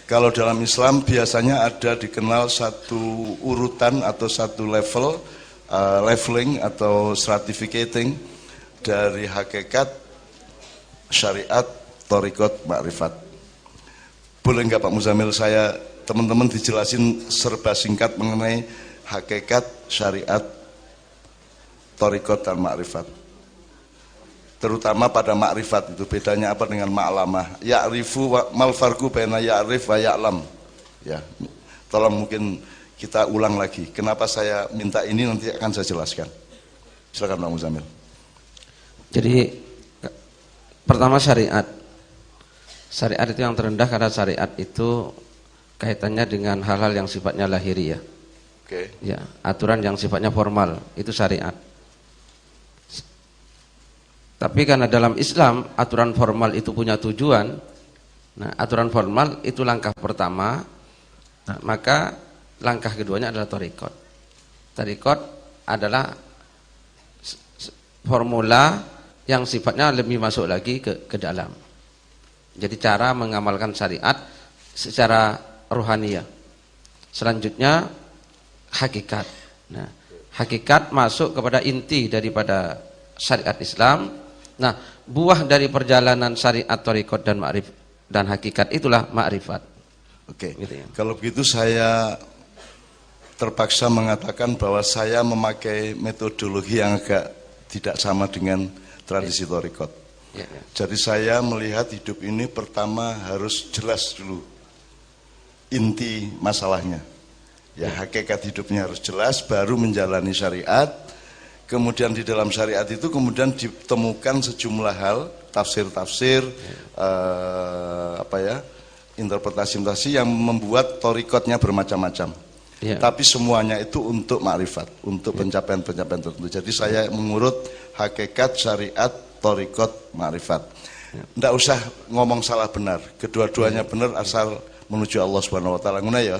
Kalau dalam Islam biasanya ada dikenal satu urutan atau satu level, leveling atau stratificating dari hakikat, syariat, thariqat, ma'rifat. Boleh nggak Pak Muzamil saya teman-teman dijelasin serba singkat mengenai hakikat, syariat, thariqat dan ma'rifat? Terutama pada makrifat itu bedanya apa dengan ma'lamah? Ya'rifu mal farqu baina ya'rif wa ya'lam. Ya. Tolong mungkin kita ulang lagi. Kenapa saya minta ini nanti akan saya jelaskan. Silakan Pak Muzamil. Jadi pertama syariat. Syariat itu yang terendah karena syariat itu kaitannya dengan hal-hal yang sifatnya lahiriah. Oke. Ya, aturan yang sifatnya formal itu syariat. Tapi karena dalam Islam aturan formal itu punya tujuan, nah aturan formal itu langkah pertama, nah, maka langkah keduanya adalah thariqat. Thariqat adalah formula yang sifatnya lebih masuk lagi ke dalam. Jadi cara mengamalkan syariat secara rohaniyah. Selanjutnya hakikat. Nah, hakikat masuk kepada inti daripada syariat Islam. Nah, buah dari perjalanan syariat, thariqat dan ma'rif dan hakikat itulah ma'rifat. Oke. Gitu ya. Kalau begitu saya terpaksa mengatakan bahwa saya memakai metodologi yang agak tidak sama dengan tradisi thariqat. Ya, ya. Jadi saya melihat hidup ini pertama harus jelas dulu inti masalahnya. Ya, hakikat hidupnya harus jelas, baru menjalani syariat. Kemudian di dalam syariat itu kemudian ditemukan sejumlah hal, tafsir-tafsir, interpretasi-interpretasi yang membuat thariqatnya bermacam-macam. Ya. Tapi semuanya itu untuk ma'rifat, untuk pencapaian-pencapaian tertentu. Jadi saya mengurut hakikat, syariat, thariqat, ma'rifat. Tidak usah ngomong salah benar, kedua-duanya benar asal menuju Allah Subhanahu Wa Taala. Nguna ya,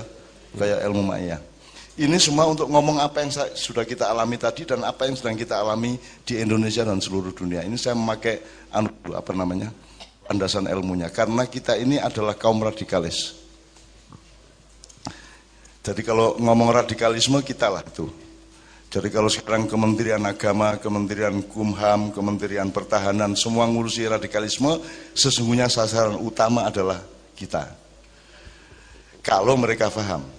kayak ilmu ma'iyah. Ini semua untuk ngomong apa yang sudah kita alami tadi dan apa yang sedang kita alami di Indonesia dan seluruh dunia. Ini saya memakai landasan ilmunya karena kita ini adalah kaum radikalis. Jadi kalau ngomong radikalisme kita lah itu. Jadi kalau sekarang Kementerian Agama, Kementerian Kumham, Kementerian Pertahanan semua ngurusi radikalisme, sesungguhnya sasaran utama adalah kita. Kalau mereka paham.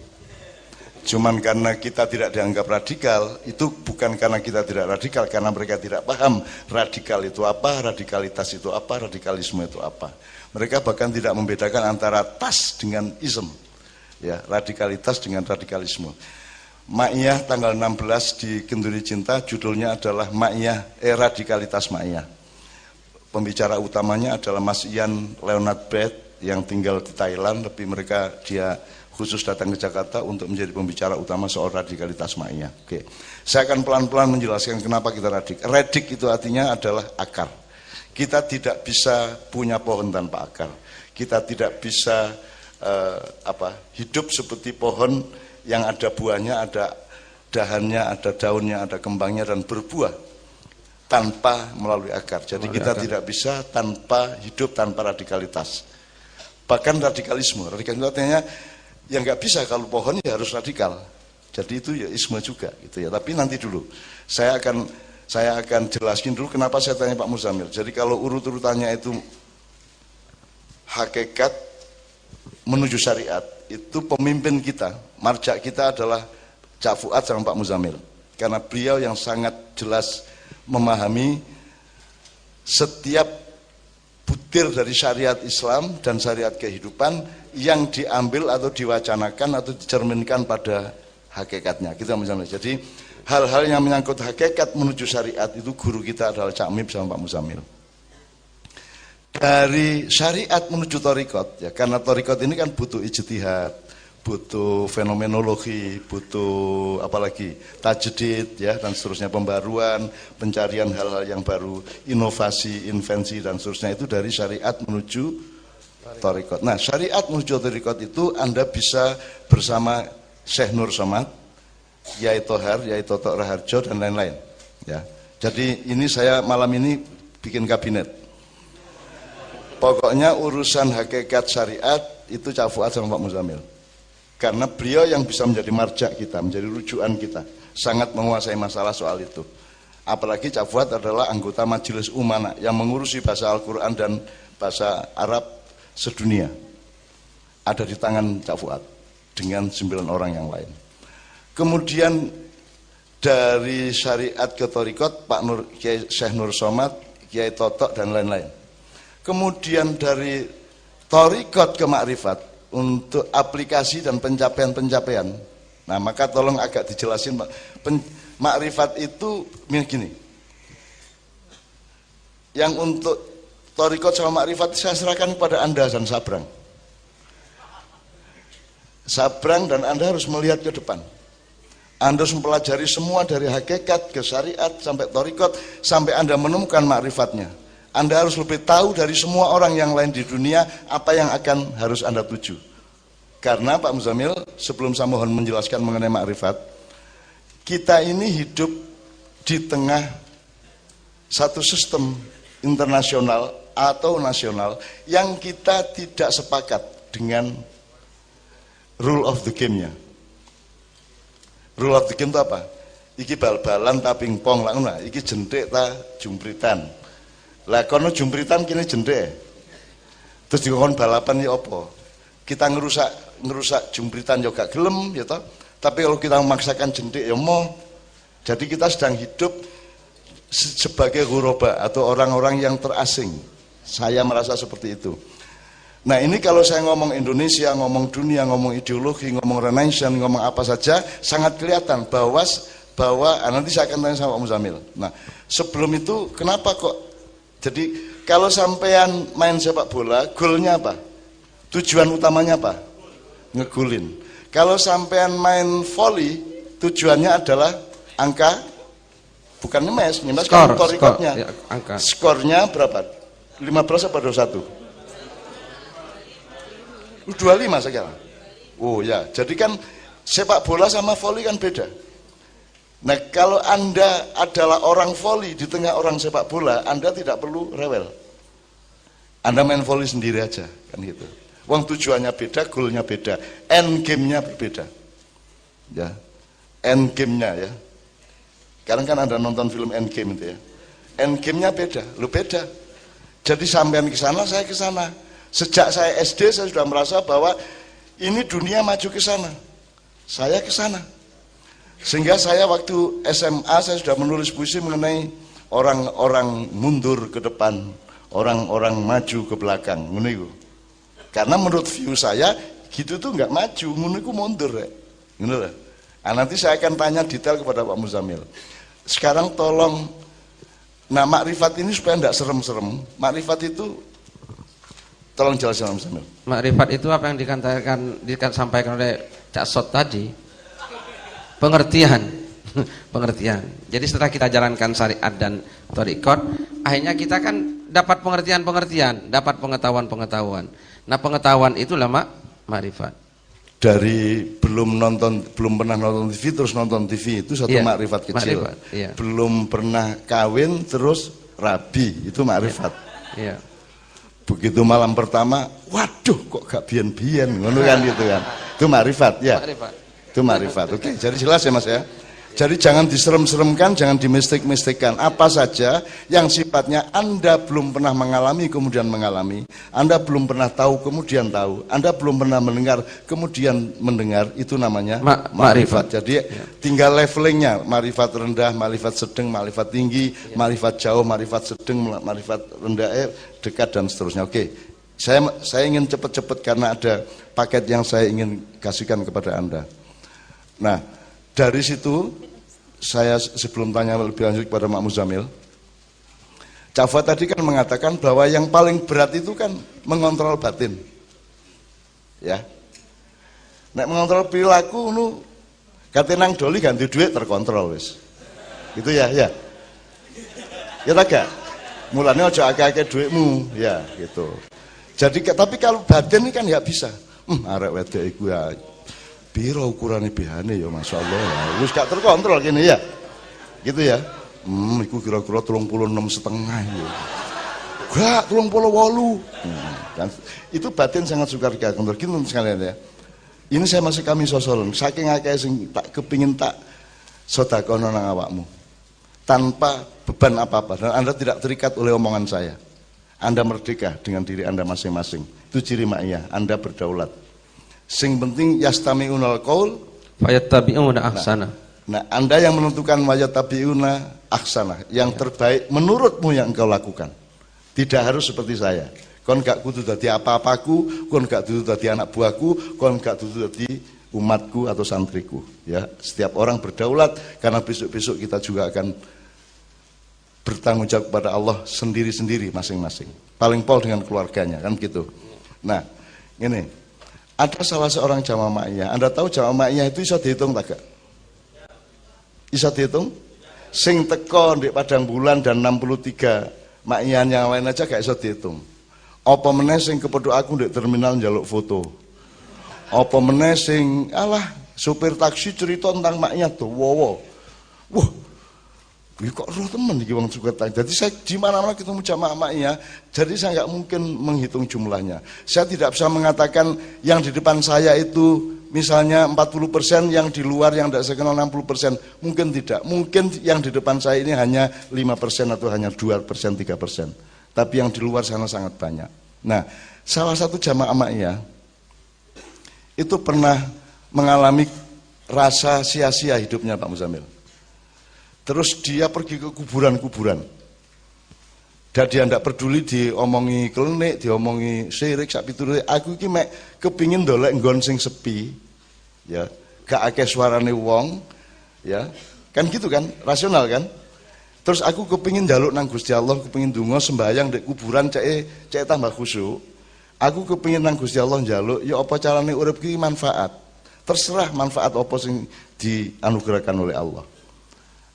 Cuman karena kita tidak dianggap radikal, itu bukan karena kita tidak radikal, karena mereka tidak paham radikal itu apa, radikalitas itu apa, radikalisme itu apa. Mereka bahkan tidak membedakan antara tas dengan ism, ya, radikalitas dengan radikalisme. Ma'iyah tanggal 16 di Kenduri Cinta, judulnya adalah radikalitas Ma'iyah. Pembicara utamanya adalah Mas Ian Leonard Beth yang tinggal di Thailand, tapi dia khusus datang ke Jakarta untuk menjadi pembicara utama soal radikalitas ma'iyah. Oke. Saya akan pelan-pelan menjelaskan kenapa kita radik. Radik itu artinya adalah akar. Kita tidak bisa punya pohon tanpa akar. Kita tidak bisa hidup seperti pohon yang ada buahnya, ada dahannya, ada daunnya, ada kembangnya dan berbuah tanpa melalui akar. Jadi kita tidak bisa hidup tanpa radikalitas. Bahkan radikalisme artinya yang nggak bisa kalau pohon ya harus radikal. Jadi itu ya isme juga gitu ya. Tapi nanti dulu saya akan jelaskan dulu kenapa saya tanya Pak Muzamil. Jadi kalau urut-urutannya itu hakikat menuju syariat, itu pemimpin kita, marja kita adalah Cak Fuad sama Pak Muzamil. Karena beliau yang sangat jelas memahami setiap butir dari syariat Islam dan syariat kehidupan yang diambil atau diwacanakan atau dicerminkan pada hakikatnya. Kita misalnya, jadi hal-hal yang menyangkut hakikat menuju syariat itu guru kita adalah Cak Mib sama Pak Muzamil. Dari syariat menuju thariqat, ya karena thariqat ini kan butuh ijtihad, butuh fenomenologi, butuh apalagi tajdid ya dan seterusnya, pembaruan, pencarian hal-hal yang baru, inovasi, invensi dan seterusnya, itu dari syariat menuju thariqat. Nah, syariat menuju thariqat itu Anda bisa bersama Syekh Nur Somad, Yai Tohar, Yai Toto Raharjo dan lain-lain ya. Jadi ini saya malam ini bikin kabinet. Pokoknya urusan hakikat syariat itu Cak Fuad sama Pak Muzamil. Karena beliau yang bisa menjadi marjak kita, menjadi rujukan kita, sangat menguasai masalah soal itu. Apalagi Cak Fuad adalah anggota Majelis Umana yang mengurusi bahasa Al-Quran dan bahasa Arab sedunia. Ada di tangan Cak Fuad dengan 9 orang yang lain. Kemudian dari syariat ke Thariqat, Pak Nur, Kiai Syekh Nur Somad, Kiai Totok dan lain-lain. Kemudian dari Thariqat ke Makrifat untuk aplikasi dan pencapaian-pencapaian. Nah, maka tolong agak dijelasin, Pak. Makrifat itu gini. Yang untuk Thariqat sama Makrifat saya serahkan kepada Anda dan Sabrang. Sabrang dan Anda harus melihat ke depan. Anda harus mempelajari semua dari hakikat ke syariat sampai Thariqat sampai Anda menemukan makrifatnya. Anda harus lebih tahu dari semua orang yang lain di dunia apa yang akan harus Anda tuju. Karena Pak Muzamil, sebelum saya mohon menjelaskan mengenai makrifat, kita ini hidup di tengah satu sistem internasional atau nasional yang kita tidak sepakat dengan rule of the game-nya. Rule of the game itu apa? Iki bal-balan ta pingpong lah ngono. Iki jentik ta jumpritan. Lah kono jumpritan kini jentik. Terus dikon balapan ya apa? Kita ngerusak jumpritan yo gak gelem ya toh. Tapi kalau kita memaksakan jentik ya mau. Jadi kita sedang hidup sebagai ghuraba atau orang-orang yang terasing. Saya merasa seperti itu. Nah ini kalau saya ngomong Indonesia, ngomong dunia, ngomong ideologi, ngomong Renaissance, ngomong apa saja, sangat kelihatan bahwa nanti saya akan tanya sama Pak Muzamil. Nah sebelum itu kenapa kok, jadi kalau sampean main sepak bola, golnya apa? Tujuan utamanya apa? Ngegulin. Kalau sampean main volley, tujuannya adalah angka, bukan nyemes kan Thariqatnya. Ya, angka. Skornya berapa? 15 apa 21? 25 sekarang. Oh ya, jadi kan sepak bola sama voli kan beda. Nah kalau Anda adalah orang voli di tengah orang sepak bola, Anda tidak perlu rewel. Anda main voli sendiri aja, kan gitu. Wong tujuannya beda, goalnya beda, end game-nya berbeda. Ya, end game-nya ya. Sekarang kan Anda nonton film end game itu ya. End game-nya beda, lu beda. Jadi sampean ke sana, saya ke sana. Sejak saya SD saya sudah merasa bahwa ini dunia maju ke sana. Saya ke sana. Sehingga saya waktu SMA saya sudah menulis puisi mengenai orang-orang mundur ke depan, orang-orang maju ke belakang. Karena menurut view saya gitu tuh nggak maju, menurutku mundur ya. Nah, nanti saya akan tanya detail kepada Pak Muzamil. Sekarang tolong, nah makrifat ini supaya nggak serem-serem. Makrifat itu tolong jelaskan Mas Amil. Makrifat itu apa yang disampaikan oleh Cak Sot tadi? Pengertian. Pengertian. Jadi setelah kita jalankan syariat dan thariqat, akhirnya kita kan dapat pengertian-pengertian, dapat pengetahuan-pengetahuan. Nah, pengetahuan itulah makrifat. Dari belum pernah nonton TV terus nonton TV itu satu makrifat kecil. Makrifat, iya. Belum pernah kawin terus rabi itu makrifat. Iya. Begitu malam pertama, waduh kok gak biyen-biyen, ngono kan gitu kan. Itu makrifat ya. Makrifat. Itu makrifat. Oke, jadi jelas ya Mas ya. Jadi jangan diserem-seremkan, jangan dimistik-mistikkan. Apa saja yang sifatnya Anda belum pernah mengalami kemudian mengalami, Anda belum pernah tahu kemudian tahu, Anda belum pernah mendengar kemudian mendengar, itu namanya makrifat. Jadi tinggal levelingnya, makrifat rendah, makrifat sedang, makrifat tinggi, makrifat jauh, makrifat sedang, makrifat rendah, dekat dan seterusnya. Oke. Saya ingin cepat-cepat karena ada paket yang saya ingin kasihkan kepada Anda. Nah, dari situ saya sebelum tanya lebih lanjut kepada Mak Muzamil, Cak Fuad tadi kan mengatakan bahwa yang paling berat itu kan mengontrol batin. Ya. Nek mengontrol perilaku nu kate nang doli ganti duit terkontrol wis. Gitu ya, ya. Ya tak gak? Mulane aja akeh-akeh duitmu, ya gitu. Jadi tapi kalau batin ini kan nggak bisa. Arek wedok iku ya piro ukurane BH-ne ya masyaallah ya. Wis gak terkontrol kene ya. Gitu ya. Iku kira-kira 36,5 ya. Gak, 38. Kan itu batin sangat sukar kantor gitu sekalian ya. Ini saya masih kami sosolan, saking akeh sing tak kepingin tak sedekah nang awakmu. Tanpa beban apa-apa dan Anda tidak terikat oleh omongan saya. Anda merdeka dengan diri Anda masing-masing. Itu ciri ma'iyah, Anda berdaulat. Sing penting yastami'unal qaul fayattabi'una ahsana. Nah, Anda yang menentukan wayattabi'una ahsana, yang terbaik menurutmu yang engkau lakukan. Tidak harus seperti saya. Kon gak kudu dadi apa-apaku, kon gak kudu dadi anak buahku, kon gak kudu dadi umatku atau santriku. Ya, setiap orang berdaulat karena besok-besok kita juga akan bertanggung jawab kepada Allah sendiri-sendiri masing-masing. Paling pol dengan keluarganya kan gitu. Nah, ini ada salah seorang jamaah ma'iyah. Anda tahu jamaah ma'iyah itu bisa dihitung tak gak? Bisa dihitung? Sing teko di Padang Bulan dan 63 ma'iyah yang lain aja gak bisa dihitung. Apa meneh sing kepethuk aku di terminal njaluk foto. Apa meneh sing alah supir taksi cerita tentang ma'iyah tuh. Wow. Wah, ini kok roh temen iki wong Suketang. Jadi saya di mana-mana ketemu jamaah ma'iyah, jadi saya nggak mungkin menghitung jumlahnya. Saya tidak bisa mengatakan yang di depan saya itu misalnya 40%, yang di luar yang tidak saya kenal 60%. Mungkin tidak. Mungkin yang di depan saya ini hanya 5% atau hanya 2%, 3%. Tapi yang di luar sana sangat banyak. Nah, salah satu jamaah ma'iyah itu pernah mengalami rasa sia-sia hidupnya Pak Muzamil. Terus dia pergi ke kuburan-kuburan. Dan dia tidak peduli diomongi klenik, diomongi syirik, sak pitulure. Aku iki mek kepingin ndolek nggon sing sepi. Ya, gak akeh suarane wong, ya. Kan gitu kan, rasional kan? Terus aku kepingin njaluk nang Gusti Allah, kepingin donga sembahyang di kuburan cek tambah khusyuk. Aku kepingin nang Gusti Allah njaluk, ya apa carane urip ki manfaat. Terserah manfaat apa sing dianugerahkan oleh Allah.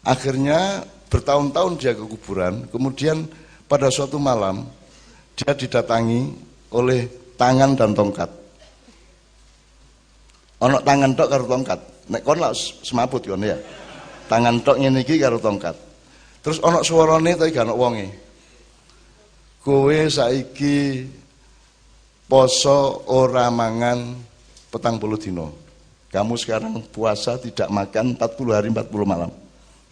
Akhirnya bertahun-tahun dia ke kuburan, kemudian pada suatu malam dia didatangi oleh tangan dan tongkat. Ono tangan tok karo tongkat. Nek kon lak semaput kon ya. Tangan tok ngene iki karo tongkat. Terus ono suarane tapi gak ono wonge. Kowe saiki poso ora mangan 40 dino. Kamu sekarang puasa tidak makan 40 hari 40 malam.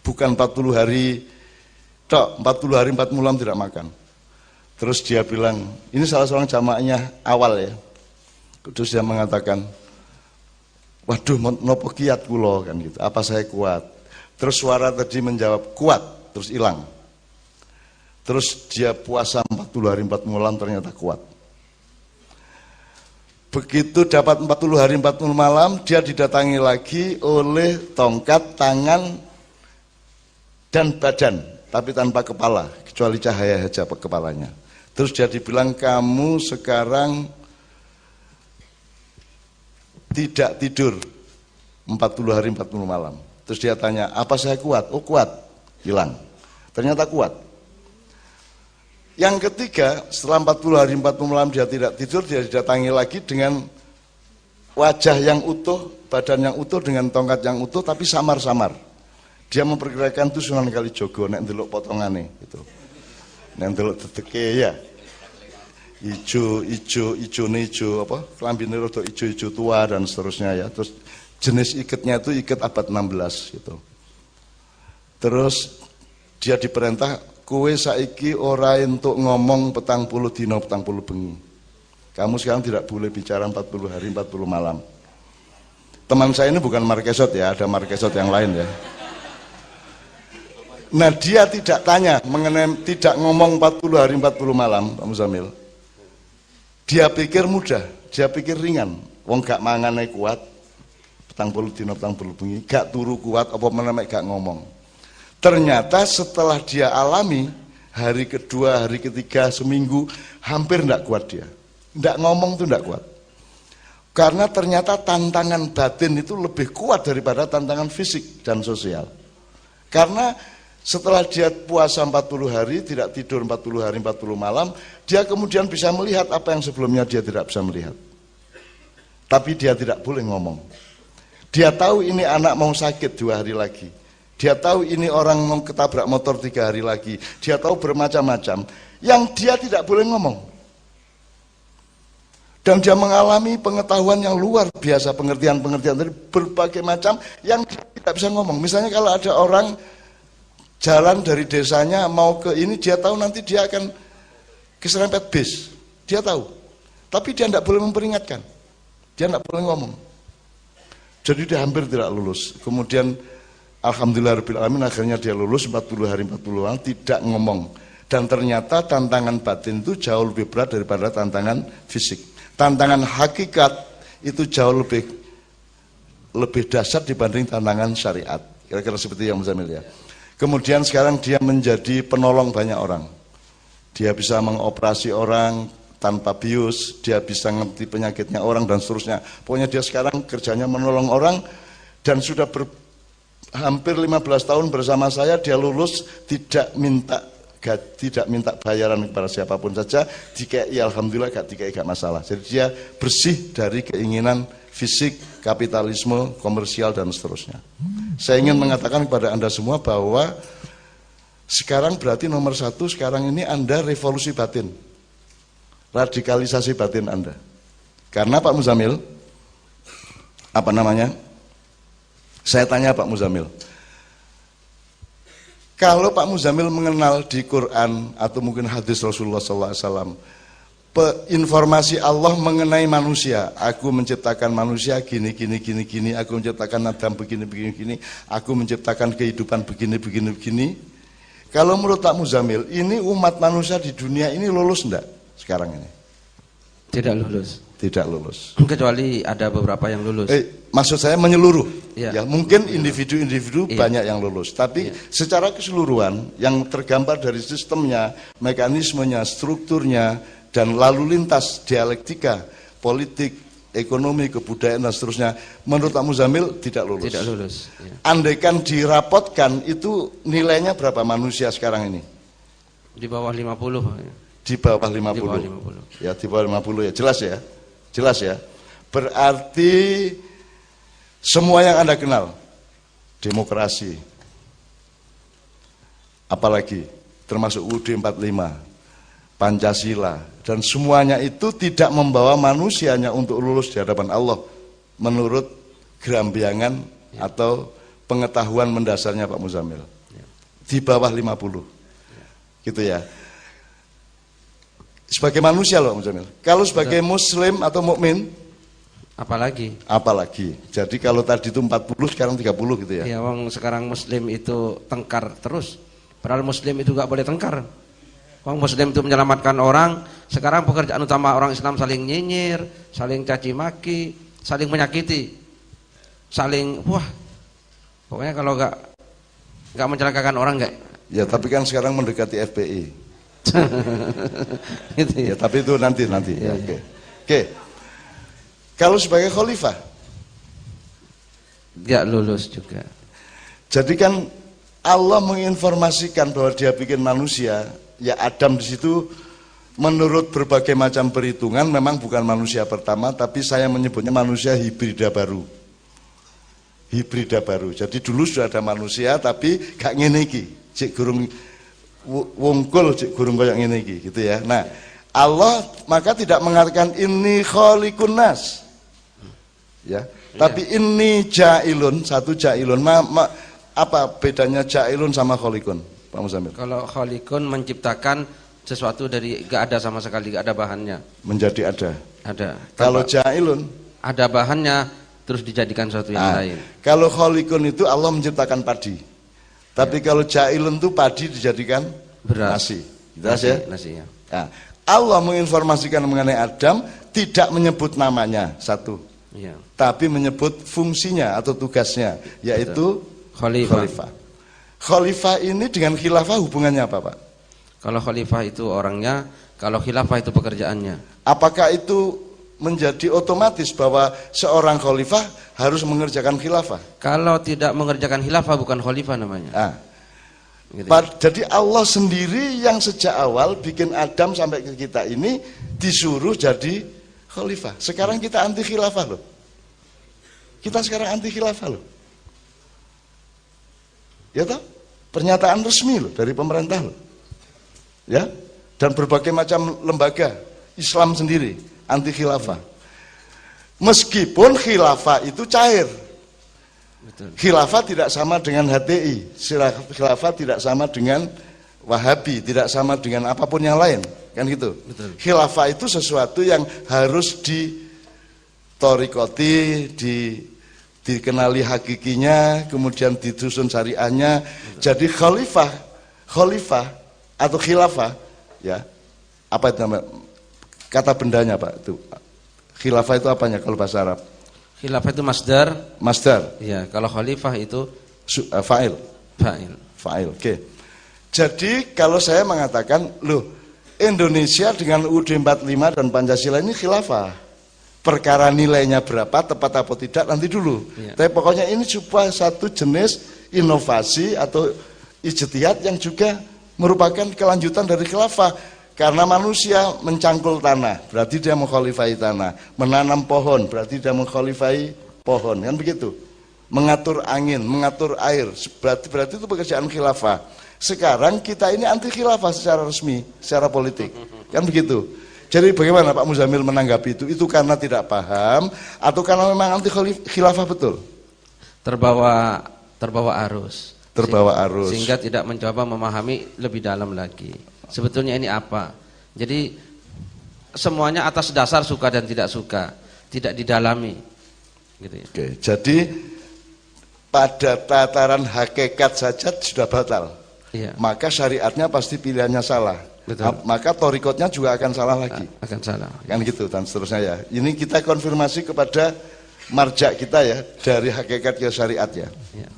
Bukan 40 hari tok, 40 hari 40 malam tidak makan. Terus dia bilang, ini salah seorang jamaahnya awal ya. Terus dia mengatakan, waduh nopo kiat kula kan gitu. Apa saya kuat? Terus suara tadi menjawab kuat, terus hilang. Terus dia puasa 40 hari 40 malam ternyata kuat. Begitu dapat 40 hari 40 malam, dia didatangi lagi oleh tongkat, tangan, dan badan, tapi tanpa kepala, kecuali cahaya saja kepalanya. Terus dia dibilang, kamu sekarang tidak tidur 40 hari 40 malam. Terus dia tanya, apa saya kuat? Oh kuat, hilang. Ternyata kuat. Yang ketiga, setelah 40 hari 40 malam dia tidak tidur, dia didatangi lagi dengan wajah yang utuh, badan yang utuh, dengan tongkat yang utuh, tapi samar-samar. Dia memperkirakan itu Sunan Kalijogo, nek ndelok potongane gitu. Nek ndelok dedeke ya. Ijone ijo apa? Klambine rada ijo-ijo tua dan seterusnya ya. Terus jenis ikatnya itu ikat abad 16 gitu. Terus dia diperintah, kowe saiki ora entuk ngomong 40 dina 40 bengi. Kamu sekarang tidak boleh bicara 40 hari 40 malam. Teman saya ini bukan Marquesot ya, ada Marquesot yang lain ya. Nah dia tidak tanya mengenai, tidak ngomong 40 hari 40 malam Pak Muzamil. Dia pikir mudah, dia pikir ringan. Wong gak mangane kuat, 40 dina 40 bengi, gak turu kuat, apa meneh gak ngomong. Ternyata setelah dia alami, hari kedua, hari ketiga, seminggu, hampir ndak kuat dia. Ndak ngomong tuh ndak kuat. Karena ternyata tantangan batin itu lebih kuat daripada tantangan fisik dan sosial. Karena setelah dia puasa 40 hari, tidak tidur 40 hari 40 malam, dia kemudian bisa melihat apa yang sebelumnya dia tidak bisa melihat. Tapi dia tidak boleh ngomong. Dia tahu ini anak mau sakit 2 hari lagi. Dia tahu ini orang mau ketabrak motor 3 hari lagi. Dia tahu bermacam-macam. yang dia tidak boleh ngomong. Dan dia mengalami pengetahuan yang luar biasa, pengertian-pengertian dari berbagai macam yang dia tidak bisa ngomong. Misalnya kalau ada orang jalan dari desanya mau ke ini, dia tahu nanti dia akan keserempet bis, dia tahu. Tapi dia tidak boleh memperingatkan, dia tidak boleh ngomong. Jadi dia hampir tidak lulus. Kemudian alhamdulillahirrahmanirrahim akhirnya dia lulus 40 hari 40 malam tidak ngomong. Dan ternyata tantangan batin itu jauh lebih berat daripada tantangan fisik. Tantangan hakikat itu jauh lebih dahsyat dibanding tantangan syariat. Kira-kira seperti yang Muzamil ya. Kemudian sekarang dia menjadi penolong banyak orang. Dia bisa mengoperasi orang tanpa bius, dia bisa ngerti penyakitnya orang dan seterusnya. Pokoknya dia sekarang kerjanya menolong orang dan sudah hampir 15 tahun bersama saya. Dia lulus tidak minta bayaran kepada siapapun saja, dikai alhamdulillah, gak dikai gak masalah. Jadi dia bersih dari keinginan fisik, kapitalisme, komersial dan seterusnya. Saya ingin mengatakan kepada Anda semua bahwa sekarang berarti nomor satu sekarang ini Anda revolusi batin, radikalisasi batin Anda. Karena Pak Muzamil, saya tanya Pak Muzamil, kalau Pak Muzamil mengenal di Quran atau mungkin hadis Rasulullah SAW, informasi Allah mengenai manusia, aku menciptakan manusia gini, aku menciptakan Adam begini, aku menciptakan kehidupan begini. Kalau menurut Pak Muzamil, ini umat manusia di dunia ini lulus enggak sekarang ini? Tidak lulus. Tidak lulus. Kecuali ada beberapa yang lulus. Maksud saya menyeluruh. Ya, mungkin individu-individu iya, banyak yang lulus. Tapi secara keseluruhan yang tergambar dari sistemnya, mekanismenya, strukturnya, dan lalu lintas dialektika, politik, ekonomi, kebudayaan dan seterusnya, menurut Pak Muzamil tidak lulus. Tidak lulus. Ya. Andaikan dirapotkan itu nilainya berapa manusia sekarang ini? Di bawah 50. Di bawah 50. Di bawah 50. Ya, di bawah 50 ya. Jelas ya. Berarti semua yang Anda kenal, demokrasi, apalagi termasuk UUD 45, Pancasila, dan semuanya itu tidak membawa manusianya untuk lulus di hadapan Allah menurut gerambiangan atau pengetahuan mendasarnya Pak Muzamil. Di bawah 50. Gitu ya. Sebagai manusia loh Pak Muzamil. Kalau sebagai muslim atau mukmin, apalagi. Jadi kalau tadi itu 40 sekarang 30 gitu ya. Ya, wong sekarang muslim itu tengkar terus. Padahal muslim itu gak boleh tengkar. Wong muslim itu menyelamatkan orang. Sekarang pekerjaan utama orang Islam saling nyinyir, saling caci maki, saling menyakiti, saling pokoknya kalau gak mencelakakan orang gak. Ya, tapi kan sekarang mendekati FPI. Gitu ya. Ya, tapi itu nanti. Ya, Oke. Kalau sebagai khalifah, gak lulus juga. jadi kan Allah menginformasikan bahwa Dia bikin manusia, ya Adam di situ menurut berbagai macam perhitungan memang bukan manusia pertama, tapi saya menyebutnya manusia hibrida baru. Jadi dulu sudah ada manusia tapi gak ngene iki, cek gurung wongkul, cek gurung koyo ngene iki gitu ya. Nah, Allah maka tidak mengatakan ini khaliqun nas. Ya, tapi ini jailun, satu jailun. Apa bedanya jailun sama khaliqun, Pak Muzamil? Kalau khaliqun menciptakan sesuatu dari gak ada sama sekali, gak ada bahannya. Menjadi ada. Ada. Kalau jailun ada bahannya terus dijadikan sesuatu yang lain. Kalau khaliqun itu Allah menciptakan padi. Tapi kalau jailun itu padi dijadikan beras. Nasi. Jelas ya? Nasi ya. Nah, Allah menginformasikan mengenai Adam tidak menyebut namanya satu. Iya. Tapi menyebut fungsinya atau tugasnya, yaitu khalifah. Khalifah ini dengan khilafah hubungannya apa, Pak? Kalau khalifah itu orangnya, kalau khilafah itu pekerjaannya. Apakah itu menjadi otomatis bahwa seorang khalifah harus mengerjakan khilafah? Kalau tidak mengerjakan khilafah bukan khalifah namanya. Gitu. Jadi Allah sendiri yang sejak awal bikin Adam sampai ke kita ini disuruh jadi khalifah. Sekarang kita anti khilafah loh. Kita sekarang anti khilafah loh. Ya toh? Pernyataan resmi loh dari pemerintah loh. Ya. dan berbagai macam lembaga Islam sendiri anti khilafah. Meskipun khilafah itu cair. Betul. Khilafah tidak sama dengan HTI, khilafah tidak sama dengan Wahabi, tidak sama dengan apapun yang lain, kan gitu. Betul. Khilafah itu sesuatu yang harus ditorikoti, dikenali hakikinya, kemudian disusun syariahnya. Jadi khalifah atau khilafah, ya, apa itu namanya? Kata bendanya Pak, itu khilafah itu apanya kalau bahasa Arab? Khilafah itu masdar. Masdar. Ya, kalau khalifah itu Fa'il. fa'il. Oke. Jadi kalau saya mengatakan, loh, Indonesia dengan UUD 45 dan Pancasila ini khilafah. Perkara nilainya berapa, tepat atau tidak, nanti dulu. Ya. Tapi pokoknya ini sebuah satu jenis inovasi atau ijtihad yang juga merupakan kelanjutan dari khilafah. Karena manusia mencangkul tanah, berarti dia mengkhalifai tanah. Menanam pohon, berarti dia mengkhalifai pohon, kan begitu. Mengatur angin, mengatur air, berarti itu pekerjaan khilafah. Sekarang kita ini anti khilafah secara resmi, secara politik, kan begitu. Jadi bagaimana Pak Muzamil menanggapi itu? Itu karena tidak paham atau karena memang anti khilafah betul? Terbawa arus. Terbawa arus. Sehingga tidak mencoba memahami lebih dalam lagi. Sebetulnya ini apa? Jadi semuanya atas dasar suka dan tidak suka, tidak didalami. Gitu ya. Oke, jadi pada tataran hakikat saja sudah batal. Iya. Maka syariatnya pasti pilihannya salah. Betul. Maka torikotnya juga akan salah lagi. Akan salah. Kan gitu dan seterusnya ya. Ini kita konfirmasi kepada marja kita ya, dari hakikat ke syariat ya. Ya.